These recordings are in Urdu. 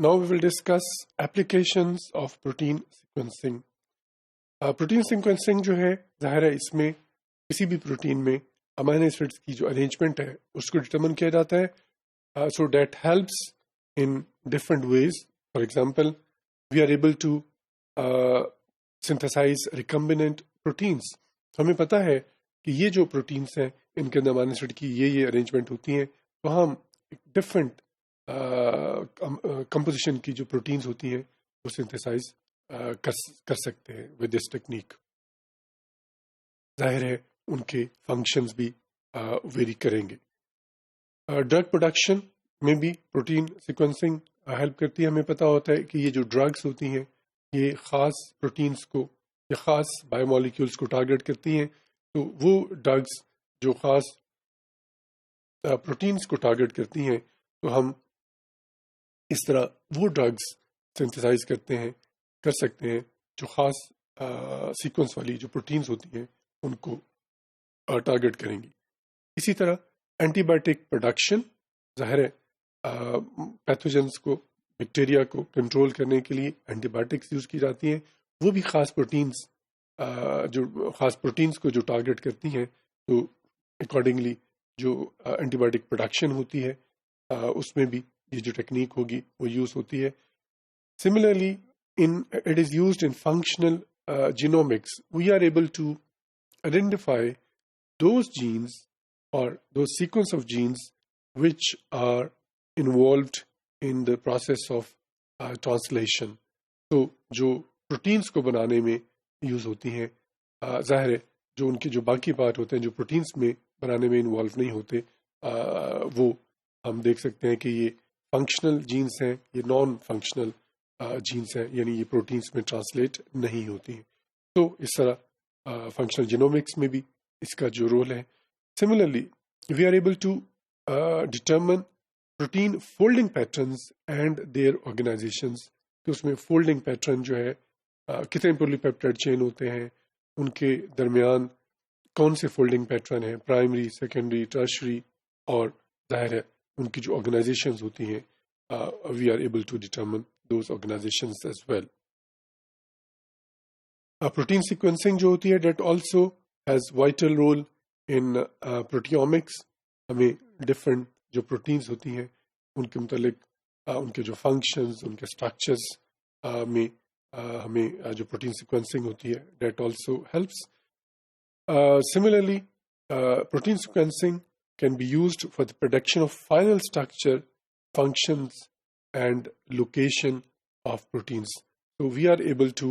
Now we will discuss applications of protein sequencing. Protein sequencing جو ہے ظاہر ہے اس میں کسی بھی پروٹین میں امینو ایسڈس کی جو ارینجمنٹ ہے اس کو ڈٹرمن کیا جاتا ہے so that helps in different ways. For example we are able to synthesize recombinant proteins. ہمیں پتہ ہے کہ یہ جو پروٹینس ہیں ان کے اندر امینو ایسڈ کی یہ ارینجمنٹ ہوتی ہیں, تو ہم ڈفرنٹ کمپوزیشن کی جو پروٹینز ہوتی ہیں وہ سنتھسائز کر سکتے ہیں ود دس ٹیکنیک. ظاہر ہے ان کے فنکشنز بھی ویری کریں گے. ڈرگ پروڈکشن میں بھی پروٹین سیکوینسنگ ہیلپ کرتی ہے. ہمیں پتہ ہوتا ہے کہ یہ جو ڈرگس ہوتی ہیں یہ خاص پروٹینز کو یا خاص بایو مالیکولس کو ٹارگیٹ کرتی ہیں, تو وہ ڈرگس جو خاص پروٹینز کو ٹارگیٹ کرتی ہیں تو ہم اس طرح وہ ڈرگس سنتھسائز کر سکتے ہیں جو خاص سیکوینس والی جو پروٹینز ہوتی ہیں ان کو ٹارگیٹ کریں گی. اسی طرح اینٹی بایوٹک پروڈکشن, ظاہر ہے پیتھوجنس کو بیکٹیریا کو کنٹرول کرنے کے لیے اینٹی بایوٹکس یوز کی جاتی ہیں. وہ بھی خاص پروٹینز کو جو ٹارگیٹ کرتی ہیں, تو اکارڈنگلی جو اینٹی بایوٹک پروڈکشن ہوتی ہے اس میں بھی یہ جو ٹیکنیک ہوگی وہ یوز ہوتی ہے. Similarly it is used in functional genomics. We are able to identify those genes or those sequence of genes which are involved in the process of translation. تو جو پروٹینز کو بنانے میں یوز ہوتی ہیں, ظاہر ہے جو ان کے جو باقی پارٹ ہوتے ہیں جو پروٹینز میں بنانے میں انوالو نہیں ہوتے, وہ ہم دیکھ سکتے ہیں کہ یہ فنکشنل جینس ہیں, یہ نان فنکشنل جینس ہیں, یعنی یہ پروٹینز میں ٹرانسلیٹ نہیں ہوتی ہیں. تو اس طرح فنکشنل جینومکس میں بھی اس کا جو رول ہے. Similarly we are able to determine protein folding patterns and their organizations, کہ اس میں فولڈنگ پیٹرن جو ہے کتنے پولی پیپٹائڈ چین ہوتے ہیں, ان کے درمیان کون سے فولڈنگ پیٹرن ہیں, پرائمری, سیکنڈری, ٹرشری, اور ظاہر ہے ان کی جو آرگنائزیشنز ہوتی ہیں we are able to determine those organizations as well. Protein sequencing جو ہوتی ہے that also has vital role in proteomics. ہمیں ڈفرینٹ جو پروٹینز ہوتی ہیں ان کے متعلق ان کے جو فنکشنز, ان کے اسٹرکچرز میں ہمیں جو پروٹین سیکوینسنگ ہوتی ہے that also helps. Similarly protein sequencing can be used for the prediction of final structure, functions, and location of proteins. So we are able to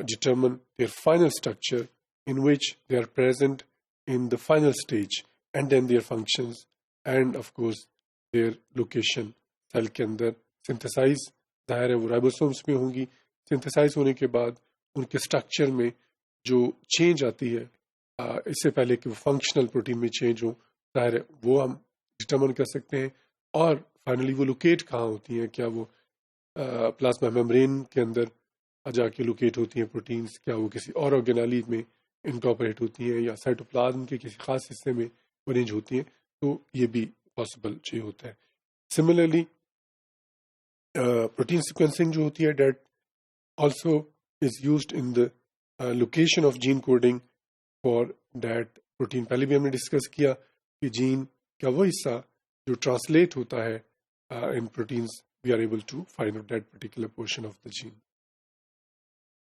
determine their final structure in which they are present in the final stage, and then their functions, and of course their location. Cell کے اندر synthesize ظاہر ہے وہ رائبوسومس میں ہوں گی. synthesize ہونے کے بعد ان کے structure میں جو change آتی ہے اس سے پہلے کہ وہ functional protein میں change ہوں, ظاہر ہے وہ ہم ڈٹرمن کر سکتے ہیں. اور فائنلی وہ لوکیٹ کہاں ہوتی ہیں, کیا وہ پلازما میمبرین کے اندر جا کے لوکیٹ ہوتی ہیں پروٹینز, کیا وہ کسی اور آرگینیلی میں انکارپوریٹ ہوتی ہیں, یا سائٹوپلازم کے کسی خاص حصے میں ارینج ہوتی ہیں, تو یہ بھی پاسبل چیز ہوتا ہے. سملرلی پروٹین سیکوینسنگ جو ہوتی ہے that also is used in the location of gene coding for that protein. پہلے بھی ہم نے ڈسکس کیا کہ جین کا وہ حصہ جو ٹرانسلیٹ ہوتا ہے ان proteins, we are able to find out that particular portion of the Jain.